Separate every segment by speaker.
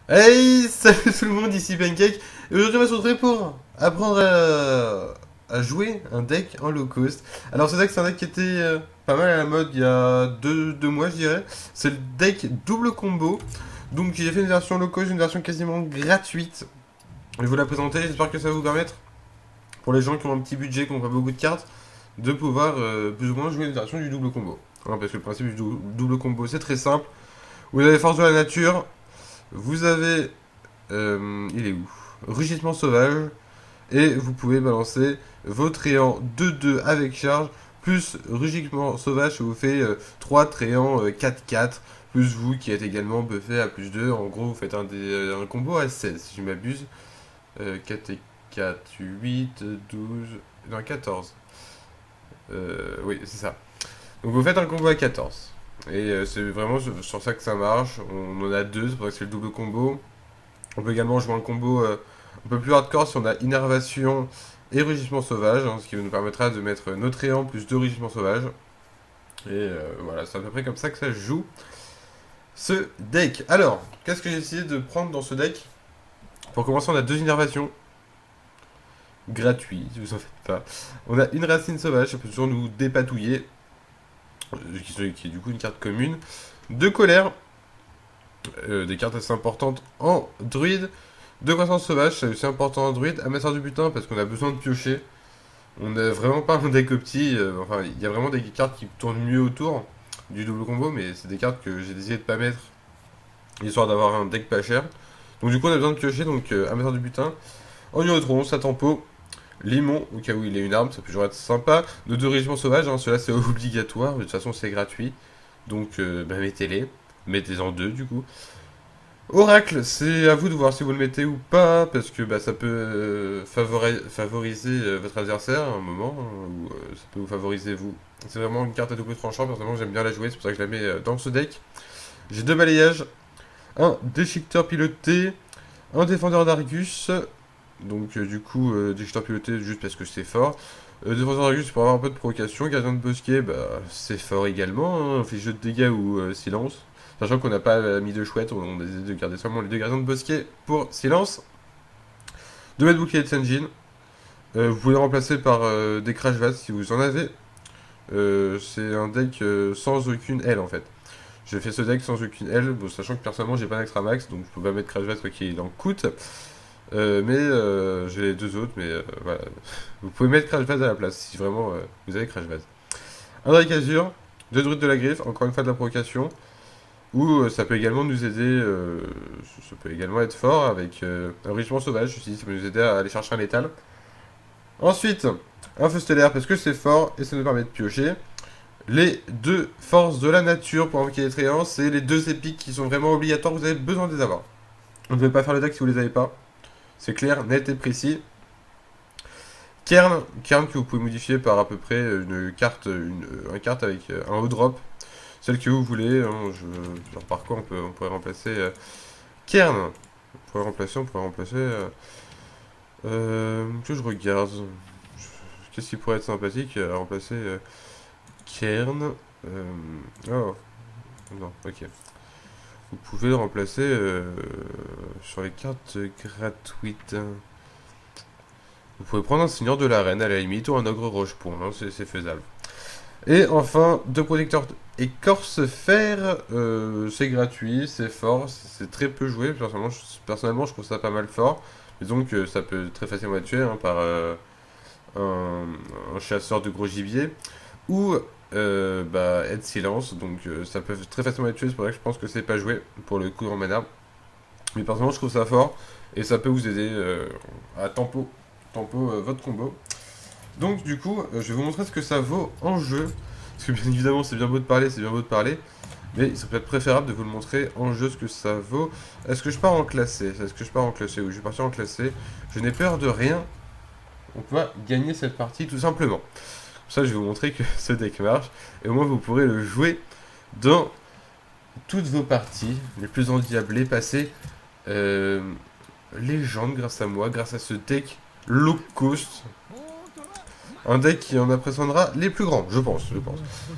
Speaker 1: Hey, salut tout le monde, ici Pancake. Et aujourd'hui, on va se retrouver pour apprendre à jouer un deck en low cost. Alors, ce deck, c'est un deck qui était pas mal à la mode il y a deux mois, je dirais. C'est le deck double combo. Donc, j'ai fait une version low cost, une version quasiment gratuite. Je vais vous la présenter. J'espère que ça va vous permettre, pour les gens qui ont un petit budget, qui n'ont pas beaucoup de cartes, de pouvoir plus ou moins jouer une version du double combo. Hein, parce que le principe du double combo, c'est très simple. Vous avez force de la nature. Vous avez il est où? Rugissement sauvage. Et vous pouvez balancer vos tréants 2-2 avec charge, plus rugissement sauvage, ça vous fait 3 tréants 4-4, plus vous qui êtes également buffé à plus 2. En gros, vous faites un combo à 16, si je m'abuse. 4 et 4, 8, 12, non 14. Oui, c'est ça. Donc vous faites un combo à 14. Et c'est vraiment sur ça que ça marche. On en a deux, c'est pour ça que c'est le double combo. On peut également jouer un combo un peu plus hardcore si on a Innervation et Rugissement Sauvage, hein, ce qui nous permettra de mettre notre Néant plus 2 Rugissements Sauvages. Et voilà, c'est à peu près comme ça que ça joue ce deck. Alors, qu'est-ce que j'ai essayé de prendre dans ce deck? Pour commencer, on a deux Innervations gratuits, si vous en faites pas. On a une Racine Sauvage, ça peut toujours nous dépatouiller, qui est du coup une carte commune. Deux Colères, des cartes assez importantes en druide. Deux croissance sauvage, c'est aussi important en druide. Amasseur du butin, parce qu'on a besoin de piocher. On n'a vraiment pas un deck opti. Enfin, il y a vraiment des cartes qui tournent mieux autour du double combo, mais c'est des cartes que j'ai décidé de pas mettre, histoire d'avoir un deck pas cher. Donc du coup, on a besoin de piocher, donc amasseur du butin. En neutron, ça tempo. Limon, au cas où il est une arme, ça peut toujours être sympa. Nos deux régiements sauvages, hein, ceux-là c'est obligatoire, de toute façon c'est gratuit. Donc mettez-les. Mettez-en deux du coup. Oracle, c'est à vous de voir si vous le mettez ou pas, parce que ça peut favoriser votre adversaire à un moment, hein, ou ça peut vous favoriser vous. C'est vraiment une carte à double tranchant, personnellement j'aime bien la jouer, c'est pour ça que je la mets dans ce deck. J'ai deux balayages, un déchiqueteur piloté, un défendeur d'Argus, donc du coup déchiqueteur piloté juste parce que c'est fort. Défenseur d'Argus pour avoir un peu de provocation, gardien de bosquet, c'est fort également, hein, fait jeu de dégâts ou silence. Sachant qu'on n'a pas mis de chouette, on a décidé de garder seulement les deux gardiens de bosquet pour silence. 2 mètres bouclier de Senjin. Vous pouvez le remplacer par des Crash Vase si vous en avez. C'est un deck sans aucune L en fait. J'ai fait ce deck sans aucune L, bon, sachant que personnellement j'ai pas d'extra max, donc je peux pas mettre Crash Vase quoi qu'il en coûte. Mais j'ai les deux autres, mais voilà. Vous pouvez mettre Crash Vase à la place si vraiment vous avez Crash Vase. Un Drake Azur, 2 druides de la griffe, encore une fois de la provocation. Ou ça peut également nous aider, ça peut également être fort avec un régiment sauvage aussi, ça peut nous aider à aller chercher un létal. Ensuite, un feu stellaire parce que c'est fort et ça nous permet de piocher. Les deux forces de la nature pour invoquer les tréants, c'est les deux épiques qui sont vraiment obligatoires, vous avez besoin de les avoir. On ne peut pas faire le deck si vous les avez pas. C'est clair, net et précis. Kern que vous pouvez modifier par à peu près une carte, un carte avec un haut drop. Celle que vous voulez, hein, genre par quoi on pourrait remplacer Kern. On pourrait remplacer. Que je regarde. Qu'est-ce qui pourrait être sympathique à remplacer Kern. Oh, non, ok. Vous pouvez le remplacer sur les cartes gratuites. Vous pouvez prendre un seigneur de l'arène à la limite ou un ogre roche-point, hein, c'est faisable. Et enfin, deux protecteurs écorce-fer, c'est gratuit, c'est fort, c'est très peu joué. Personnellement, je trouve ça pas mal fort. Disons que ça peut très facilement être tué hein, par un chasseur de gros gibier. Ou être silence, donc ça peut très facilement être tué. C'est pour ça que je pense que c'est pas joué pour le coup en mana. Mais personnellement, je trouve ça fort et ça peut vous aider à tempo votre combo. Donc du coup, je vais vous montrer ce que ça vaut en jeu. Parce que bien évidemment, c'est bien beau de parler, c'est bien beau de parler. Mais il serait peut-être préférable de vous le montrer en jeu ce que ça vaut. Est-ce que je pars en classé? Est-ce que je pars en classé? Oui, je vais partir en classé. Je n'ai peur de rien. On va gagner cette partie tout simplement. Pour ça, je vais vous montrer que ce deck marche. Et au moins, vous pourrez le jouer dans toutes vos parties. Les plus endiablées, passer légende grâce à moi, grâce à ce deck low cost. Un deck qui en impressionnera les plus grands, je pense.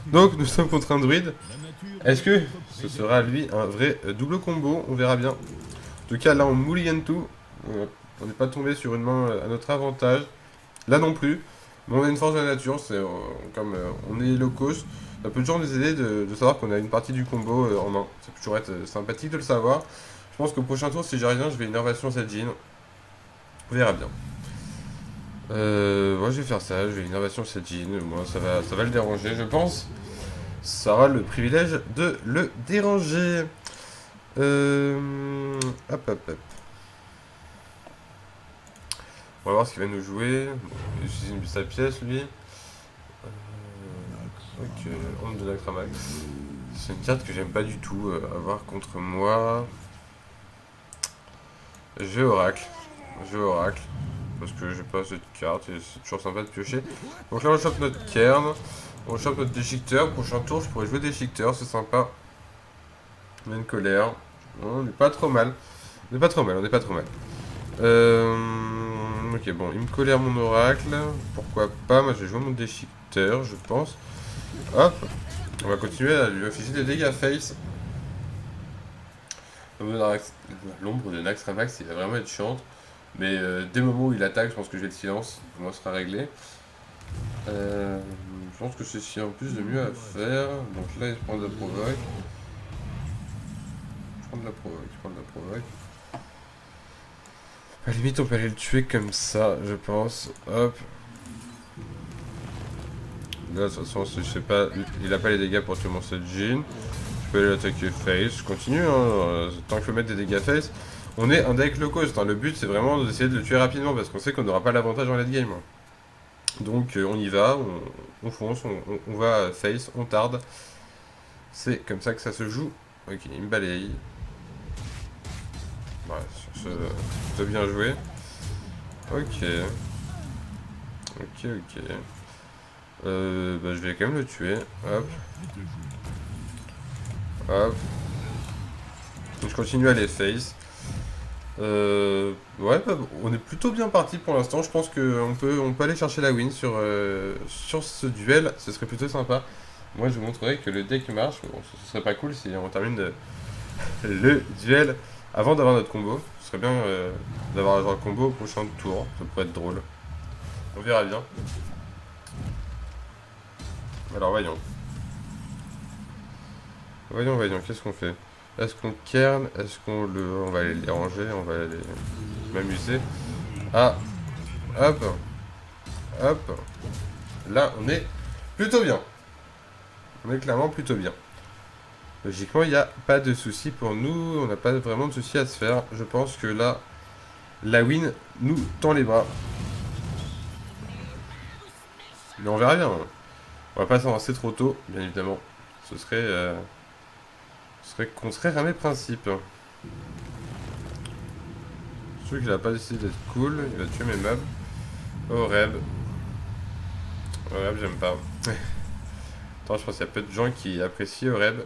Speaker 1: Donc, nous sommes contre un druide. Est-ce que ce sera, lui, un vrai double combo? On verra bien. tout cas, là, on mouligne tout. On n'est pas tombé sur une main à notre avantage. Là non plus. Mais on a une force de la nature. Comme on est low cost, ça peut toujours nous aider de savoir qu'on a une partie du combo en main. Ça peut toujours être sympathique de le savoir. Je pense qu'au prochain tour, si j'y rien, je vais innervation cette jean. On verra bien. Moi, je vais faire ça. Je vais innervation cette jean. Moi, ça va le déranger, je pense. Ça aura le privilège de le déranger. Hop, hop, hop. On va voir ce qu'il va nous jouer. Bon, il utilise sa pièce, lui. Ok, Ombre de Naxxramas. C'est une carte que j'aime pas du tout avoir contre moi. Je vais Oracle. Parce que j'ai pas cette carte et c'est toujours sympa de piocher. Donc là, on chope notre cairn. On chope notre déchiqueteur. Prochain tour, je pourrais jouer déchiqueteur, c'est sympa. On a une colère. On n'est pas trop mal. On n'est pas trop mal. Ok, bon, il me colère mon oracle. Pourquoi pas? Moi, je vais jouer mon déchiqueteur, je pense. Hop. On va continuer à lui afficher des dégâts face. L'ombre de Naxxramas, il va vraiment être chiante. Mais dès le moment où il attaque, je pense que je vais le silence. Pour moi, ce sera réglé. Je pense que c'est ce qu'il y a en plus de mieux à faire. Donc là, il se prend de la provoque. Je prends de la provoque. À la limite, on peut aller le tuer comme ça, je pense. Hop. Là, de toute façon, je sais pas, il a pas les dégâts pour tuer mon Seijin. Je peux aller l'attaquer face. Je continue, hein. Tant que je peux mettre des dégâts face. On est un deck low cost. Hein. Le but, c'est vraiment d'essayer de le tuer rapidement parce qu'on sait qu'on n'aura pas l'avantage en late game. Hein. Donc, on y va, on fonce, on va face, on tarde. C'est comme ça que ça se joue. Ok, il me balaye. Ouais, sur ce, c'est bien joué. Ok. Bah, je vais quand même le tuer. Hop. Je continue à les face. Ouais, bah, on est plutôt bien parti pour l'instant. Je pense qu'on peut aller chercher la win sur ce duel. Ce serait plutôt sympa. Moi, je vous montrerai que le deck marche. Bon, ce serait pas cool si on termine le duel avant d'avoir notre combo. Ce serait bien d'avoir le combo au prochain tour. Ça pourrait être drôle. On verra bien. Alors, voyons. Voyons, qu'est-ce qu'on fait? Est-ce qu'on cairn? Est-ce qu'on le... On va aller les ranger, on va aller m'amuser. Ah. Hop. Là, on est plutôt bien. On est clairement plutôt bien. Logiquement, il n'y a pas de souci pour nous. On n'a pas vraiment de souci à se faire. Je pense que là, la win nous tend les bras. Mais on verra bien. On va pas s'avancer trop tôt, bien évidemment. Ce serait qu'on serait ramé principe. Celui qu'il a pas décidé d'être cool, il va tuer mes meubles. Oreb, j'aime pas. Attends, je pense qu'il y a peu de gens qui apprécient Oreb.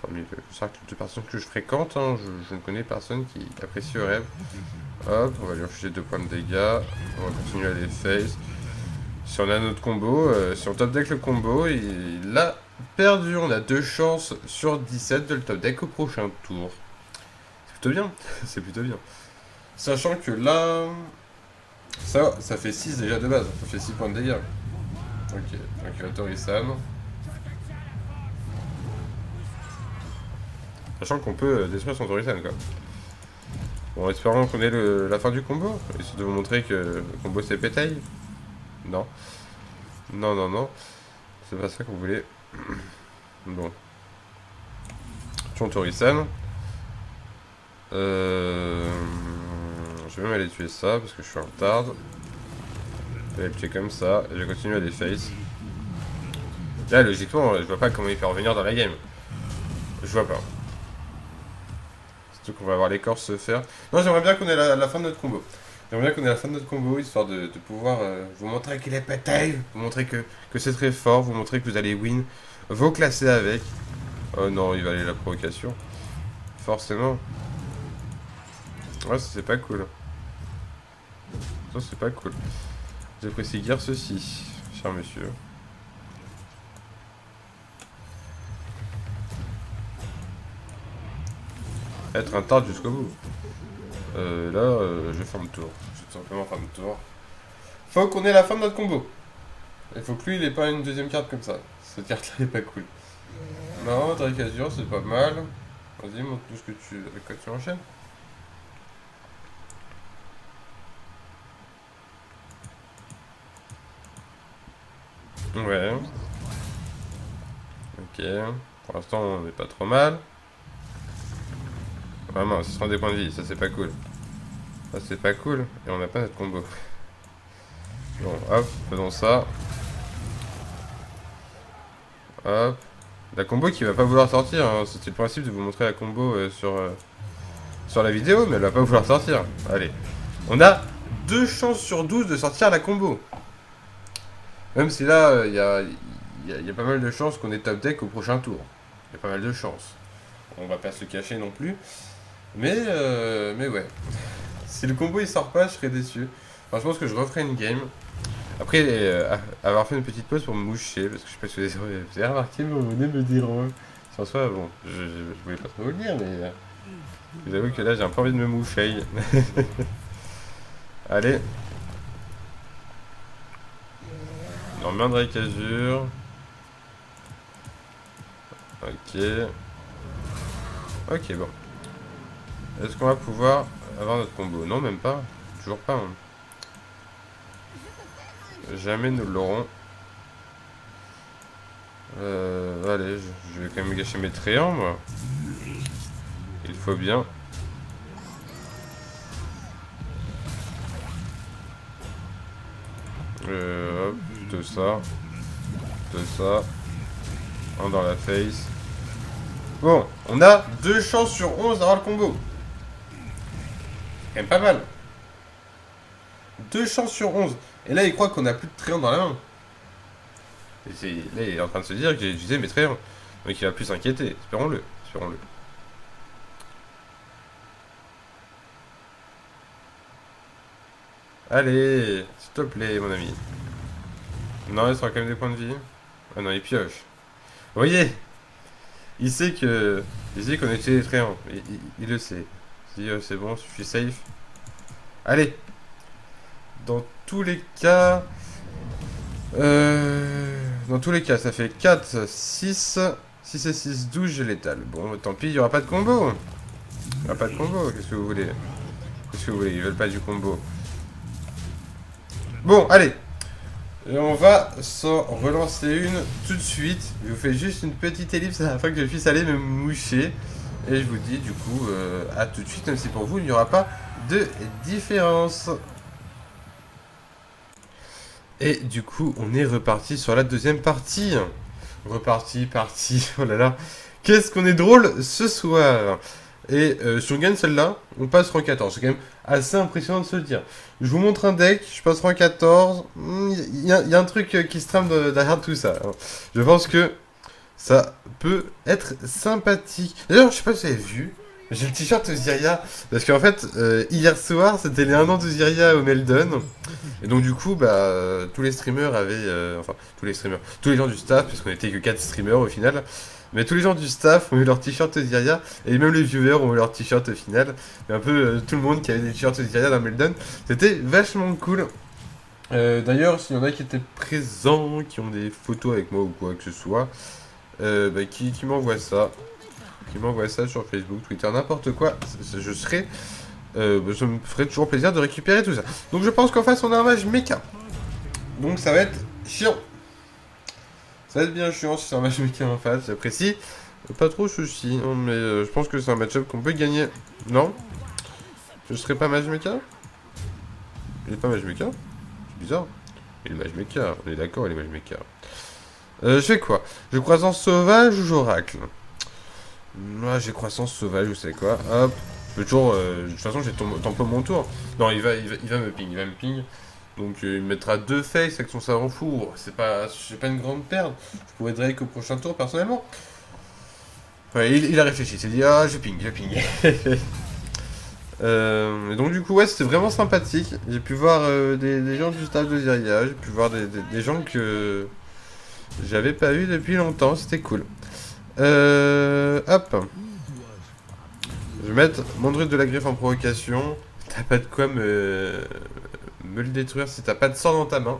Speaker 1: Parmi le cercle de personnes que je fréquente, hein, je ne connais personne qui apprécie Oreb. Hop, on va lui infliger 2 points de dégâts. On va continuer à les face. Si on a notre combo, si on top deck le combo, il a perdu. On a 2 chances sur 17 de le top deck au prochain tour. C'est plutôt bien. C'est plutôt bien. Sachant que là, ça fait 6 déjà de base. Ça fait 6 points de dégâts. Ok, donc il va Tori-san. Sachant qu'on peut détruire son Tori-san, quoi. Bon, espérons qu'on ait la fin du combo. Essayer de vous montrer que le combo c'est pétaille. Non. Non. C'est pas ça qu'on voulait. Bon. Tuons Tori-san. Je vais même aller tuer ça parce que je suis en retard. Je vais le tuer comme ça. Et je vais continuer à les face. Là, logiquement, je vois pas comment il peut revenir dans la game. Je vois pas. Surtout qu'on va voir l'écorce se faire. Non, j'aimerais bien qu'on ait la fin de notre combo. Histoire de pouvoir vous montrer qu'il est pété, vous montrer que c'est très fort, vous montrer que vous allez win vos classés avec. Oh non, il va aller la provocation. Forcément. Ouais, ça c'est pas cool. J'apprécie guère ceci, cher monsieur. être un tard jusqu'au bout. Je ferme le tour. Je vais tout simplement ferme le tour. Faut qu'on ait la fin de notre combo. Il faut que lui, il ait pas une deuxième carte comme ça. Cette carte-là est pas cool. Non, Drake Azure, c'est pas mal. Vas-y, montre-nous avec quoi tu enchaînes. Ouais. Ok. Pour l'instant, on n'est pas trop mal. Vraiment, ce sera des points de vie. Ça, c'est pas cool. Ça, c'est pas cool. Et on n'a pas notre combo. Bon, hop, faisons ça. Hop. La combo qui va pas vouloir sortir. Hein. C'était le principe de vous montrer la combo sur la vidéo, mais elle va pas vouloir sortir. Allez. On a 2 chances sur 12 de sortir la combo. Même si là, il y a pas mal de chances qu'on ait top deck au prochain tour. Il y a pas mal de chances. On va pas se cacher non plus. Mais ouais. Si le combo il sort pas, je serais déçu. Enfin, je pense que je referai une game. Après avoir fait une petite pause pour me moucher, parce que je sais pas si vous avez remarqué, mais vous venez me dire. En soi, bon, je voulais pas trop vous le dire, mais je vous avoue que là j'ai un peu envie de me moucher. Allez. On remet un Drake Azure. Ok. Ok, bon. Est-ce qu'on va pouvoir avoir notre combo? Non, même pas. Toujours pas. Hein. Jamais nous l'aurons. Allez, je vais quand même gâcher mes tréants, moi. Il faut bien. Hop, tout ça. Tout ça. Un dans la face. Bon, on a 2 chances sur 11 d'avoir le combo. C'est quand même pas mal. 2 chances sur 11. Et là, il croit qu'on a plus de tréants dans la main. Et là, il est en train de se dire que j'ai utilisé mes tréants. Donc il va plus s'inquiéter. Espérons-le. Espérons-le. Allez, s'il te plaît, mon ami. Non, il sera quand même des points de vie. Ah non, il pioche. Vous voyez, il sait que. Il sait qu'on a utilisé les tréants. Il le sait. Il dit, c'est bon, je suis safe. Allez. Dans tous les cas. Dans tous les cas, ça fait 4, 6. 6 et 6, 12, j'ai létal. Bon, tant pis, il n'y aura pas de combo. Il n'y aura pas de combo, qu'est-ce que vous voulez? Qu'est-ce que vous voulez? Ils veulent pas du combo. Bon, allez. Et on va s'en relancer une tout de suite. Je vous fais juste une petite ellipse afin que je puisse aller me moucher. Et je vous dis du coup à tout de suite, même si pour vous il n'y aura pas de différence. Et du coup, on est reparti sur la deuxième partie. Reparti, parti, oh là là. Qu'est-ce qu'on est drôle ce soir. Et si on gagne celle-là, on passe rang 14. C'est quand même assez impressionnant de se le dire. Je vous montre un deck, je passe rang 14. Il y a un truc qui se trame derrière tout ça. Je pense que ça peut être sympathique. D'ailleurs, je sais pas si vous avez vu, j'ai le t-shirt Osiria. Parce qu'en fait, hier soir, c'était les 1 an d'Osiria au Meldon. Et donc, du coup, tous les streamers avaient. Enfin, tous les streamers. Tous les gens du staff, parce qu'on était que 4 streamers au final. Mais tous les gens du staff ont eu leur t-shirt Osiria. Et même les viewers ont eu leur t-shirt au final. Et un peu tout le monde qui avait des t-shirts Osiria dans Meldon. C'était vachement cool. D'ailleurs, s'il y en a qui étaient présents, qui ont des photos avec moi ou quoi que ce soit, qui m'envoient ça. Qui m'envoie ça sur Facebook, Twitter, n'importe quoi, je serai. Ça me ferait toujours plaisir de récupérer tout ça. Donc je pense qu'en face on a un match mecha. Donc ça va être chiant. Ça va être bien chiant si c'est un match mecha en face, j'apprécie. Pas trop souci, hein, mais je pense que c'est un match-up qu'on peut gagner. Non? Je serai pas match mecha? Il est pas match mecha? C'est bizarre. Il est match mecha, on est d'accord, il est match mecha. Je fais quoi? Je croissance sauvage ou j'oracle? Moi j'ai croissance sauvage, vous savez quoi. Hop, je peux toujours. De toute façon, j'ai tant peu mon tour. Non, il va me ping. Donc il me mettra 2 faces avec son savant fou. C'est pas une grande perte. Je pourrais Drake au prochain tour personnellement. Ouais, il a réfléchi, il s'est dit ah je ping. Et donc du coup ouais c'était vraiment sympathique. J'ai pu voir des gens du staff de Ziria, j'ai pu voir des gens que j'avais pas eu depuis longtemps, c'était cool. Hop. Je vais mettre mon druide de la griffe en provocation. T'as pas de quoi me le détruire si t'as pas de sang dans ta main.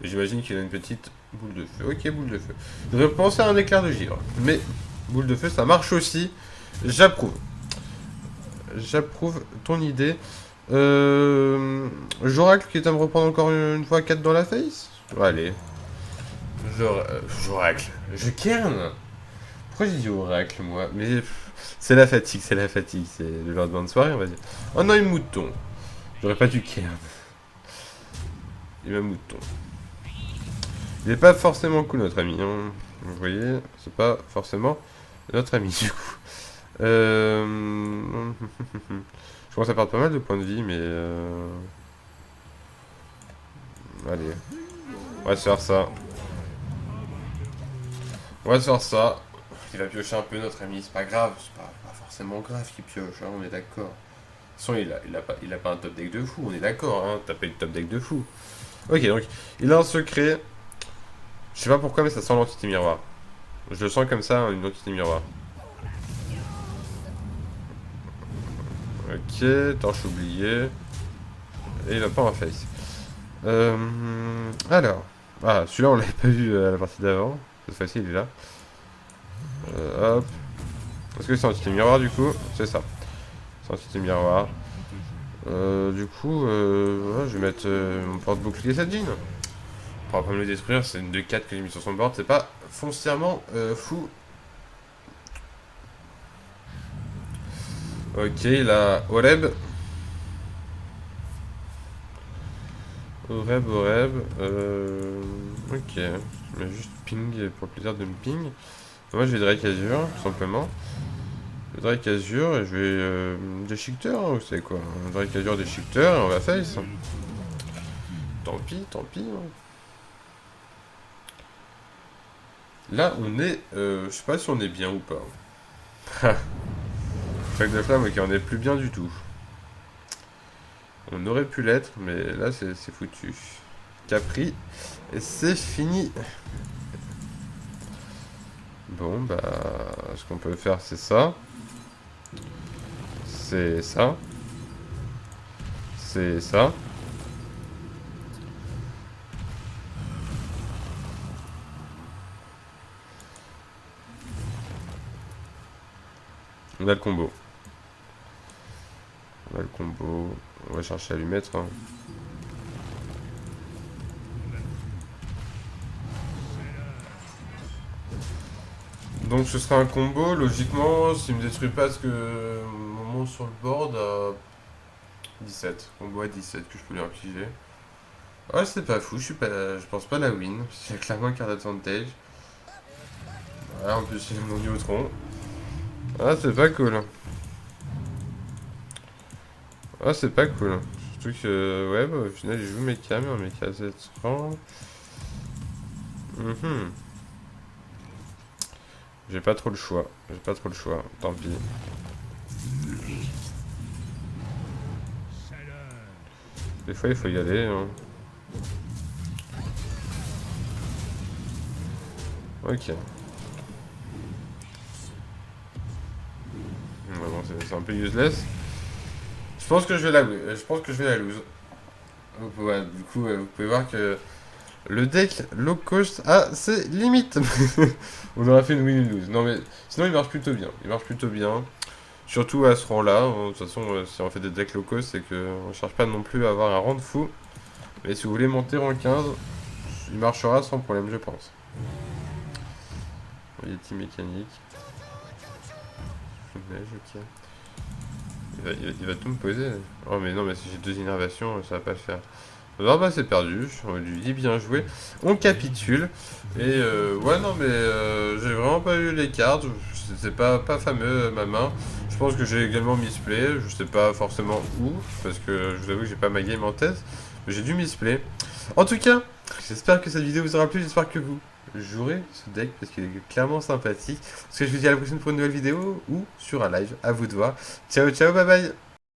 Speaker 1: J'imagine qu'il a une petite boule de feu. Ok, boule de feu. Je devrais penser à un éclair de givre. Mais boule de feu, ça marche aussi. J'approuve. J'approuve ton idée. Joracle qui est à me reprendre encore une fois 4 dans la face. Allez. Joracle. Je kern. Pourquoi j'ai dit oracle, moi? Mais c'est la fatigue, c'est la fatigue. C'est le lendemain de soirée, on va dire. Oh non, il mouton. J'aurais pas dû kern. Il m'a mouton. Il est pas forcément cool, notre ami. Hein. Vous voyez, c'est pas forcément notre ami, du coup. Je commence à perdre pas mal de points de vie, mais... Allez. On va se faire ça. On va se faire ça. Il va piocher un peu, notre ami. C'est pas grave. C'est pas forcément grave qu'il pioche, hein, on est d'accord. De toute façon, il a pas un top deck de fou, on est d'accord. Hein, t'as pas eu de top deck de fou. Ok, donc, il a un secret. Je sais pas pourquoi, mais ça sent l'entité miroir. Je le sens comme ça, une entité miroir. Ok, torche oubliée. Et il a pas un face. Alors. Ah, celui-là, on l'avait pas vu à la partie d'avant. Cette fois-ci, il est là. Hop. Est-ce que c'est entité miroir, du coup? C'est ça. C'est entité miroir. Du coup, ouais, je vais mettre mon porte-bouclier Sajin. On pourra pas me le détruire, c'est une 2-4 que j'ai mis sur son board. C'est pas foncièrement fou. Ok, il a Oreb. Oreb. Ok. Je mets juste ping pour le plaisir de me ping. Moi je vais Drake Azur, tout simplement. Je vais Drake Azur et je vais déchiqueteur, hein, vous savez quoi. Drake Azur déchiqueteur et on va face. Tant pis. Hein. Là on est. Je sais pas si on est bien ou pas. Flaque de flamme, ok, on est plus bien du tout. On aurait pu l'être, mais là c'est foutu. Capri, et c'est fini. Bon, bah, ce qu'on peut faire, c'est ça. C'est ça. C'est ça. On a le combo. On va chercher à lui mettre. Hein. Donc ce sera un combo, logiquement, s'il me détruit pas ce que mon monstre sur le board à 17. Combo à 17 que je peux lui infliger. Ouais, c'est pas fou, je pense pas la win. J'ai clairement un card d'advantage. Voilà, en plus il est mon neutron. Ah, c'est pas cool. Ah, c'est pas cool. Surtout que, ouais, bah, au final, il joue mecha, mais en mecha 7 rangs. J'ai pas trop le choix. Tant pis. Des fois, il faut y aller. Hein. Ok. Bon, c'est un peu useless. Je pense que je vais la lose. Ouais, du coup, vous pouvez voir que le deck low cost a ses limites. On aura fait une win and lose. Non mais sinon il marche plutôt bien. Surtout à ce rang-là. De toute façon, si on fait des decks low cost, c'est qu'on cherche pas non plus à avoir un rang de fou. Mais si vous voulez monter rang 15, il marchera sans problème, je pense. Yeti mécanique. Ok. Il va tout me poser. Oh mais non, mais si j'ai 2 innervations, ça va pas le faire. Non, bah c'est perdu, on lui dit bien joué. On capitule. Et ouais, non, mais j'ai vraiment pas eu les cartes. C'est pas fameux ma main. Je pense que j'ai également misplay. Je sais pas forcément où, parce que je vous avoue que j'ai pas ma game en tête. Mais j'ai dû misplay. En tout cas, j'espère que cette vidéo vous aura plu. J'espère que vous jouerez ce deck parce qu'il est clairement sympathique. Parce que je vous dis à la prochaine pour une nouvelle vidéo ou sur un live. À vous de voir. Ciao, bye bye.